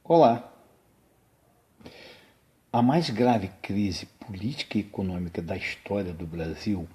Olá! A mais grave crise política e econômica da história do Brasil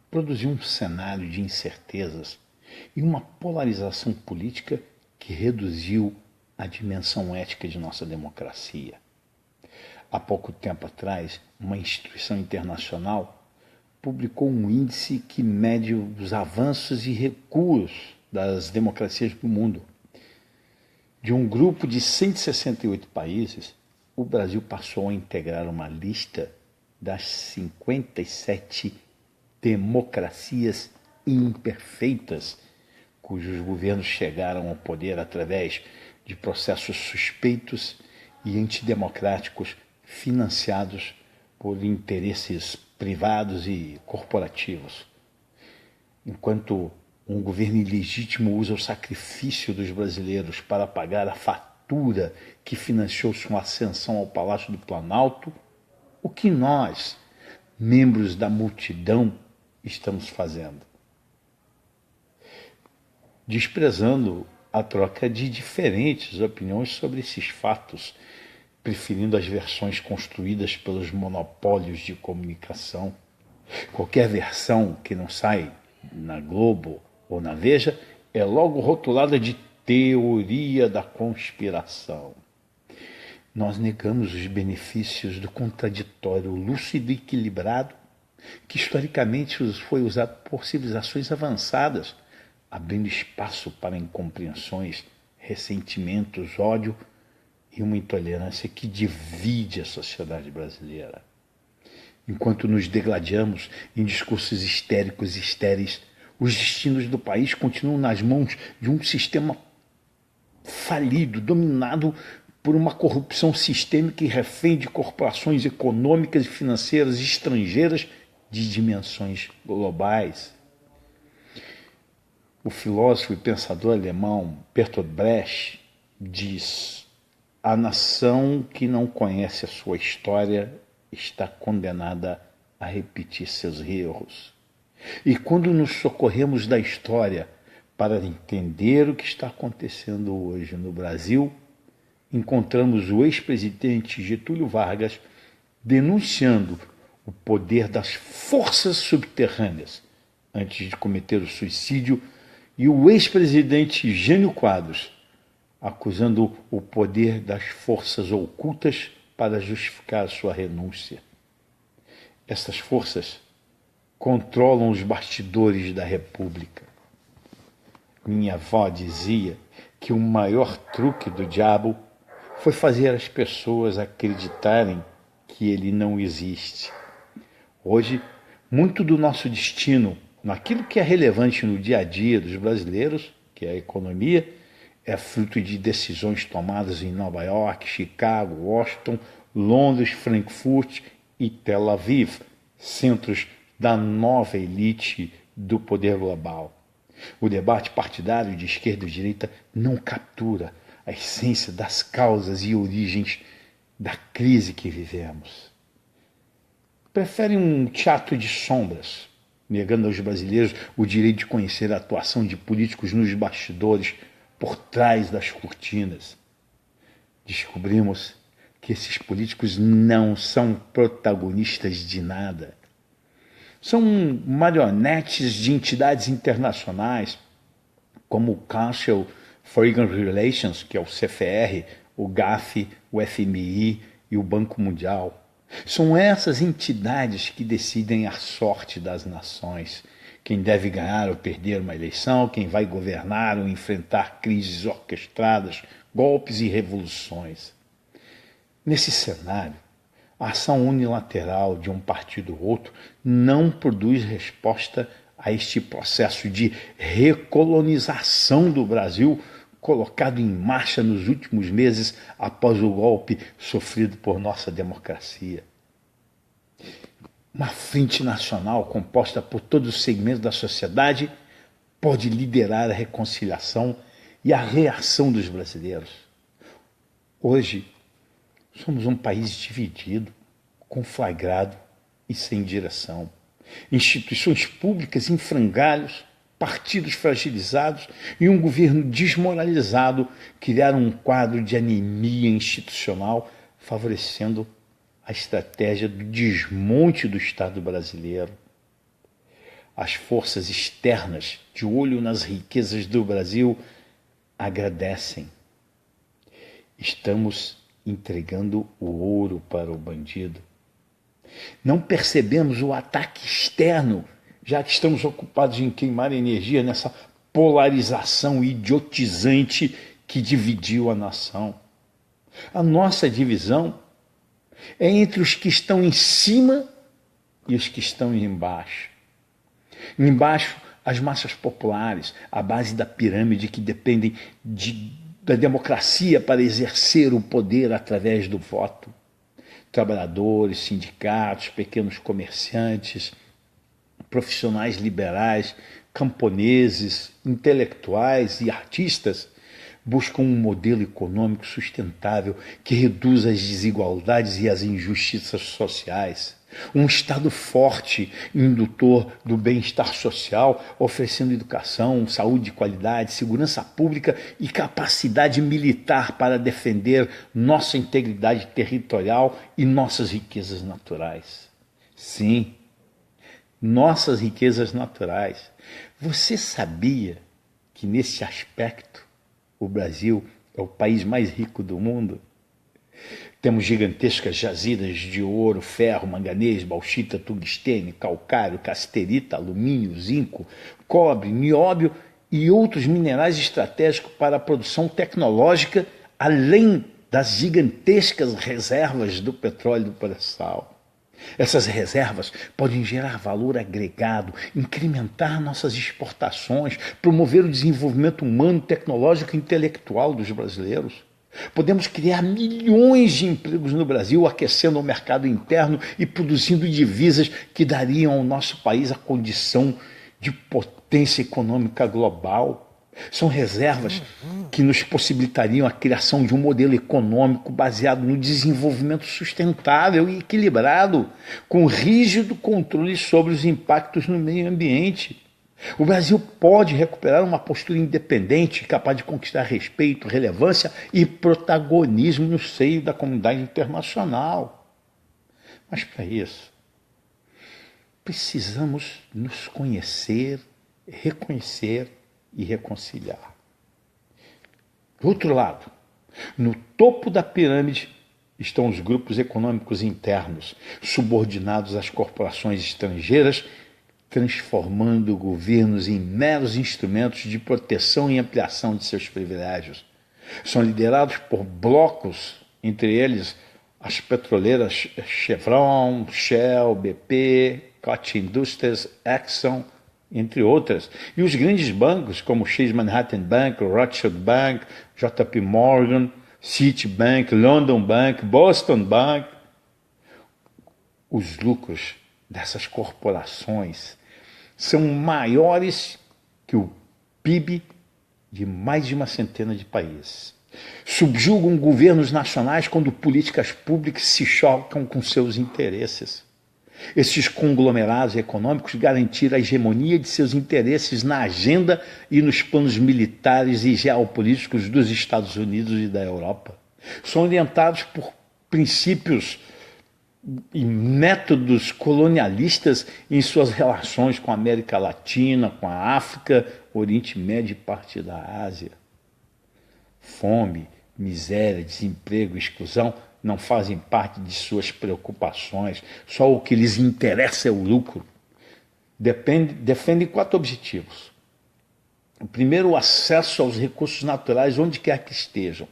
produziu um cenário de incertezas e uma polarização política que reduziu a dimensão ética de nossa democracia. Há pouco tempo atrás, uma instituição internacional publicou um índice que mede os avanços e recuos das democracias do mundo. De um grupo de 168 países, o Brasil passou a integrar uma lista das 57 democracias imperfeitas, cujos governos chegaram ao poder através de processos suspeitos e antidemocráticos financiados por interesses privados e corporativos. Enquanto um governo ilegítimo usa o sacrifício dos brasileiros para pagar a fatura que financiou sua ascensão ao Palácio do Planalto, o que nós, membros da multidão, estamos fazendo? Desprezando a troca de diferentes opiniões sobre esses fatos, preferindo as versões construídas pelos monopólios de comunicação. Qualquer versão que não sai na Globo ou na Veja é logo rotulada de teoria da conspiração. Nós negamos os benefícios do contraditório lúcido e equilibrado que historicamente foi usado por civilizações avançadas, abrindo espaço para incompreensões, ressentimentos, ódio e uma intolerância que divide a sociedade brasileira. Enquanto nos degladiamos em discursos histéricos e estéreis, os destinos do país continuam nas mãos de um sistema falido, dominado por uma corrupção sistêmica e refém de corporações econômicas e financeiras estrangeiras de dimensões globais. O filósofo e pensador alemão Bertolt Brecht diz: a nação que não conhece a sua história está condenada a repetir seus erros. E quando nos socorremos da história para entender o que está acontecendo hoje no Brasil, encontramos o ex-presidente Getúlio Vargas denunciando o poder das forças subterrâneas antes de cometer o suicídio e o ex-presidente Jânio Quadros acusando o poder das forças ocultas para justificar sua renúncia. Essas forças controlam os bastidores da República. Minha avó dizia que o maior truque do diabo foi fazer as pessoas acreditarem que ele não existe. Hoje, muito do nosso destino, naquilo que é relevante no dia a dia dos brasileiros, que é a economia, é fruto de decisões tomadas em Nova York, Chicago, Washington, Londres, Frankfurt e Tel Aviv, centros da nova elite do poder global. O debate partidário de esquerda e direita não captura a essência das causas e origens da crise que vivemos. Preferem um teatro de sombras, negando aos brasileiros o direito de conhecer a atuação de políticos nos bastidores, por trás das cortinas. Descobrimos que esses políticos não são protagonistas de nada. São marionetes de entidades internacionais, como o Council for Foreign Relations, que é o CFR, o GAF, o FMI e o Banco Mundial. São essas entidades que decidem a sorte das nações, quem deve ganhar ou perder uma eleição, quem vai governar ou enfrentar crises orquestradas, golpes e revoluções. Nesse cenário, a ação unilateral de um partido ou outro não produz resposta a este processo de recolonização do Brasil colocado em marcha nos últimos meses após o golpe sofrido por nossa democracia. Uma frente nacional composta por todos os segmentos da sociedade pode liderar a reconciliação e a reação dos brasileiros. Hoje, somos um país dividido, conflagrado e sem direção. Instituições públicas em frangalhos, partidos fragilizados e um governo desmoralizado criaram um quadro de anemia institucional, favorecendo a estratégia do desmonte do Estado brasileiro. As forças externas, de olho nas riquezas do Brasil, agradecem. Estamos entregando o ouro para o bandido. Não percebemos o ataque externo, já que estamos ocupados em queimar energia nessa polarização idiotizante que dividiu a nação. A nossa divisão é entre os que estão em cima e os que estão embaixo. Embaixo, as massas populares, a base da pirâmide que dependem da democracia para exercer o poder através do voto. Trabalhadores, sindicatos, pequenos comerciantes, profissionais liberais, camponeses, intelectuais e artistas buscam um modelo econômico sustentável que reduza as desigualdades e as injustiças sociais. Um Estado forte, indutor do bem-estar social, oferecendo educação, saúde de qualidade, segurança pública e capacidade militar para defender nossa integridade territorial e nossas riquezas naturais. Sim, nossas riquezas naturais. Você sabia que, nesse aspecto, o Brasil é o país mais rico do mundo? Temos gigantescas jazidas de ouro, ferro, manganês, bauxita, tungstênio, calcário, casterita, alumínio, zinco, cobre, nióbio e outros minerais estratégicos para a produção tecnológica, além das gigantescas reservas do petróleo e do pré-sal. Essas reservas podem gerar valor agregado, incrementar nossas exportações, promover o desenvolvimento humano, tecnológico e intelectual dos brasileiros. Podemos criar milhões de empregos no Brasil, aquecendo o mercado interno e produzindo divisas que dariam ao nosso país a condição de potência econômica global. São reservas que nos possibilitariam a criação de um modelo econômico baseado no desenvolvimento sustentável e equilibrado, com rígido controle sobre os impactos no meio ambiente. O Brasil pode recuperar uma postura independente, capaz de conquistar respeito, relevância e protagonismo no seio da comunidade internacional. Mas para isso, precisamos nos conhecer, reconhecer e reconciliar. Do outro lado, no topo da pirâmide estão os grupos econômicos internos, subordinados às corporações estrangeiras, transformando governos em meros instrumentos de proteção e ampliação de seus privilégios. São liderados por blocos, entre eles as petroleiras Chevron, Shell, BP, Koch Industries, Exxon, entre outras, e os grandes bancos como Chase Manhattan Bank, Rothschild Bank, JP Morgan, Citibank, London Bank, Boston Bank. Os lucros dessas corporações são maiores que o PIB de mais de uma centena de países. Subjugam governos nacionais quando políticas públicas se chocam com seus interesses. Esses conglomerados econômicos garantiram a hegemonia de seus interesses na agenda e nos planos militares e geopolíticos dos Estados Unidos e da Europa. São orientados por princípios e métodos colonialistas em suas relações com a América Latina, com a África, Oriente Médio e parte da Ásia. Fome, miséria, desemprego, exclusão não fazem parte de suas preocupações. Só o que lhes interessa é o lucro. Defendem 4 objetivos. O primeiro, o acesso aos recursos naturais onde quer que estejam.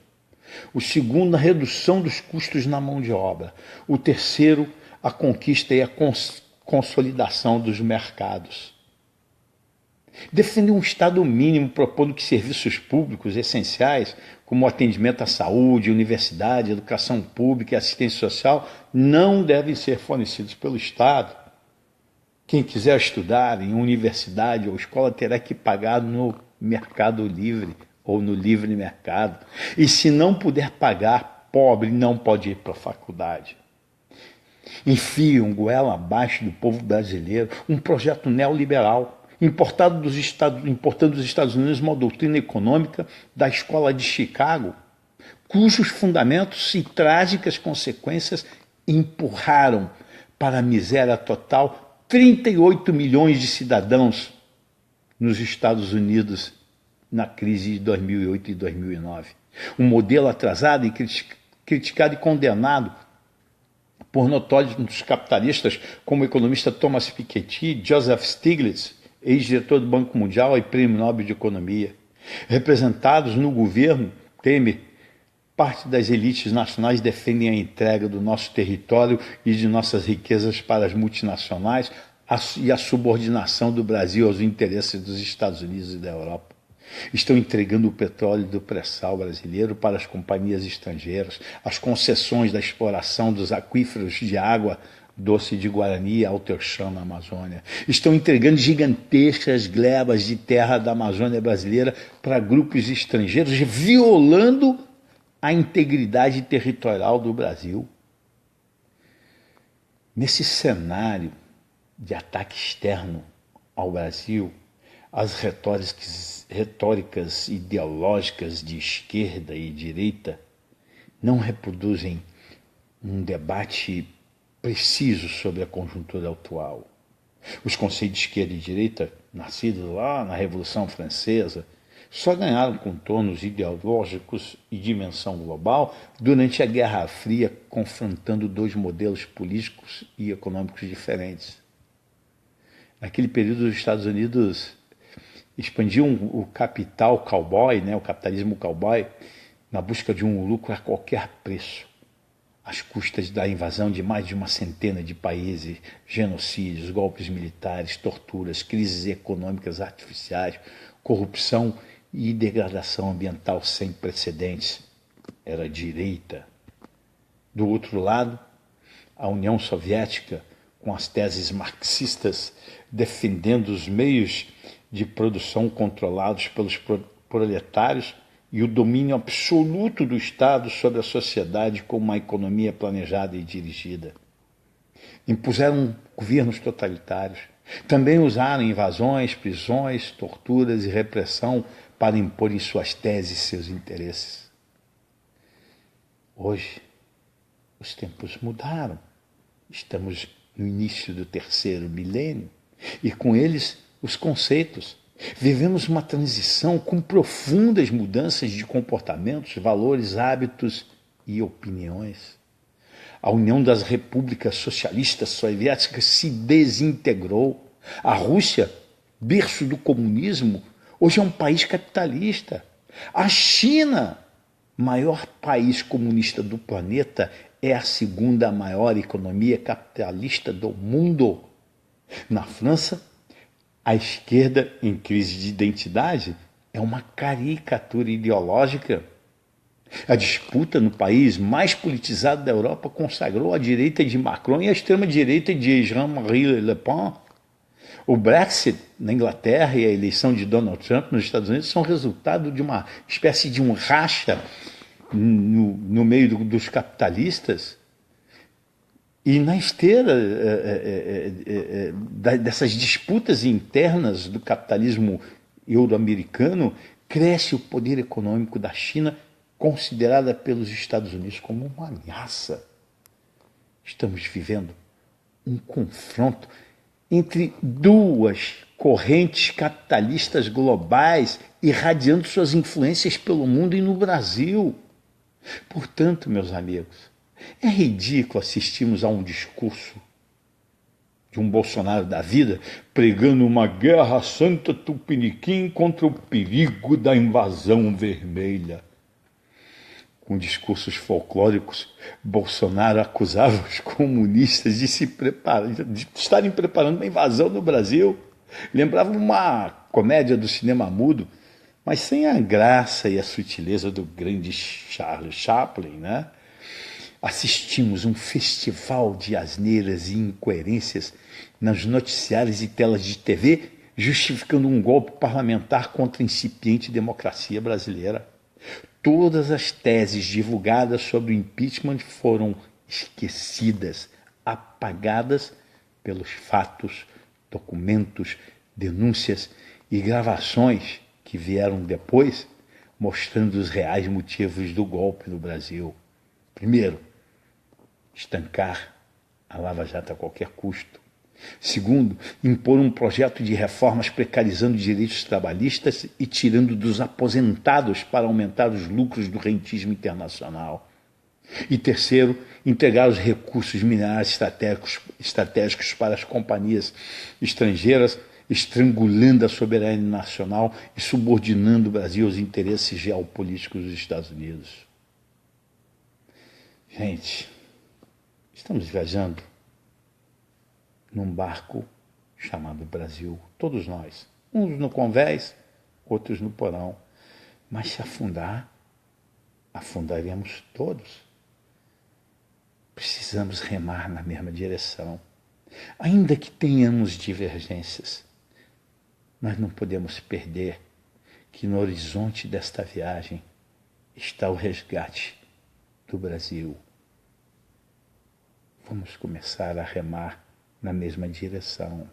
O segundo, a redução dos custos na mão de obra. O terceiro, a conquista e a consolidação dos mercados. Defende um Estado mínimo, propondo que serviços públicos essenciais, como o atendimento à saúde, universidade, educação pública e assistência social, não devem ser fornecidos pelo Estado. Quem quiser estudar em universidade ou escola terá que pagar no mercado livre ou no livre mercado. E se não puder pagar, pobre não pode ir para a faculdade. Enfiam goela abaixo do povo brasileiro um projeto neoliberal importando dos Estados Unidos uma doutrina econômica da Escola de Chicago, cujos fundamentos e trágicas consequências empurraram para a miséria total 38 milhões de cidadãos nos Estados Unidos na crise de 2008 e 2009. Um modelo atrasado e criticado e condenado por notórios capitalistas como o economista Thomas Piketty, Joseph Stiglitz, ex-diretor do Banco Mundial e Prêmio Nobel de Economia. Representados no governo Temer, parte das elites nacionais defendem a entrega do nosso território e de nossas riquezas para as multinacionais e a subordinação do Brasil aos interesses dos Estados Unidos e da Europa. Estão entregando o petróleo do pré-sal brasileiro para as companhias estrangeiras, as concessões da exploração dos aquíferos de água doce de Guarani e Alto-Chão na Amazônia. Estão entregando gigantescas glebas de terra da Amazônia brasileira para grupos estrangeiros, violando a integridade territorial do Brasil. Nesse cenário de ataque externo ao Brasil, as retóricas ideológicas de esquerda e direita não reproduzem um debate preciso sobre a conjuntura atual. Os conceitos de esquerda e direita, nascidos lá na Revolução Francesa, só ganharam contornos ideológicos e dimensão global durante a Guerra Fria, confrontando dois modelos políticos e econômicos diferentes. Naquele período, os Estados Unidos expandiam o capital cowboy, o capitalismo cowboy, na busca de um lucro a qualquer preço, às custas da invasão de mais de uma centena de países, genocídios, golpes militares, torturas, crises econômicas artificiais, corrupção e degradação ambiental sem precedentes. Era a direita. Do outro lado, a União Soviética, com as teses marxistas, defendendo os meios de produção controlados pelos proletários e o domínio absoluto do Estado sobre a sociedade com uma economia planejada e dirigida. Impuseram governos totalitários. Também usaram invasões, prisões, torturas e repressão para imporem suas teses e seus interesses. Hoje, os tempos mudaram. Estamos no início do terceiro milênio e com eles os conceitos. Vivemos uma transição com profundas mudanças de comportamentos, valores, hábitos e opiniões. A União das Repúblicas Socialistas Soviéticas se desintegrou. A Rússia, berço do comunismo, hoje é um país capitalista. A China, maior país comunista do planeta, é a segunda maior economia capitalista do mundo. Na França, a esquerda, em crise de identidade, é uma caricatura ideológica. A disputa no país mais politizado da Europa consagrou a direita de Macron e a extrema-direita de Jean-Marie Le Pen. O Brexit na Inglaterra e a eleição de Donald Trump nos Estados Unidos são resultado de uma espécie de um racha no meio dos capitalistas. E na esteira dessas disputas internas do capitalismo euro-americano, cresce o poder econômico da China, considerada pelos Estados Unidos como uma ameaça. Estamos vivendo um confronto entre duas correntes capitalistas globais irradiando suas influências pelo mundo e no Brasil. Portanto, meus amigos, é ridículo assistirmos a um discurso de um Bolsonaro da vida pregando uma guerra santa tupiniquim contra o perigo da invasão vermelha. Com discursos folclóricos, Bolsonaro acusava os comunistas de estarem preparando uma invasão no Brasil. Lembrava uma comédia do cinema mudo, mas sem a graça e a sutileza do grande Charles Chaplin, Assistimos um festival de asneiras e incoerências nos noticiários e telas de TV, justificando um golpe parlamentar contra a incipiente democracia brasileira. Todas as teses divulgadas sobre o impeachment foram esquecidas, apagadas pelos fatos, documentos, denúncias e gravações que vieram depois, mostrando os reais motivos do golpe no Brasil. Primeiro, estancar a Lava Jato a qualquer custo. Segundo, impor um projeto de reformas precarizando direitos trabalhistas e tirando dos aposentados para aumentar os lucros do rentismo internacional. E terceiro, entregar os recursos minerais estratégicos para as companhias estrangeiras, estrangulando a soberania nacional e subordinando o Brasil aos interesses geopolíticos dos Estados Unidos. Gente, estamos viajando num barco chamado Brasil, todos nós, uns no convés, outros no porão, mas se afundar, afundaremos todos. Precisamos remar na mesma direção, ainda que tenhamos divergências. Nós não podemos perder que no horizonte desta viagem está o resgate do Brasil. Vamos começar a remar na mesma direção.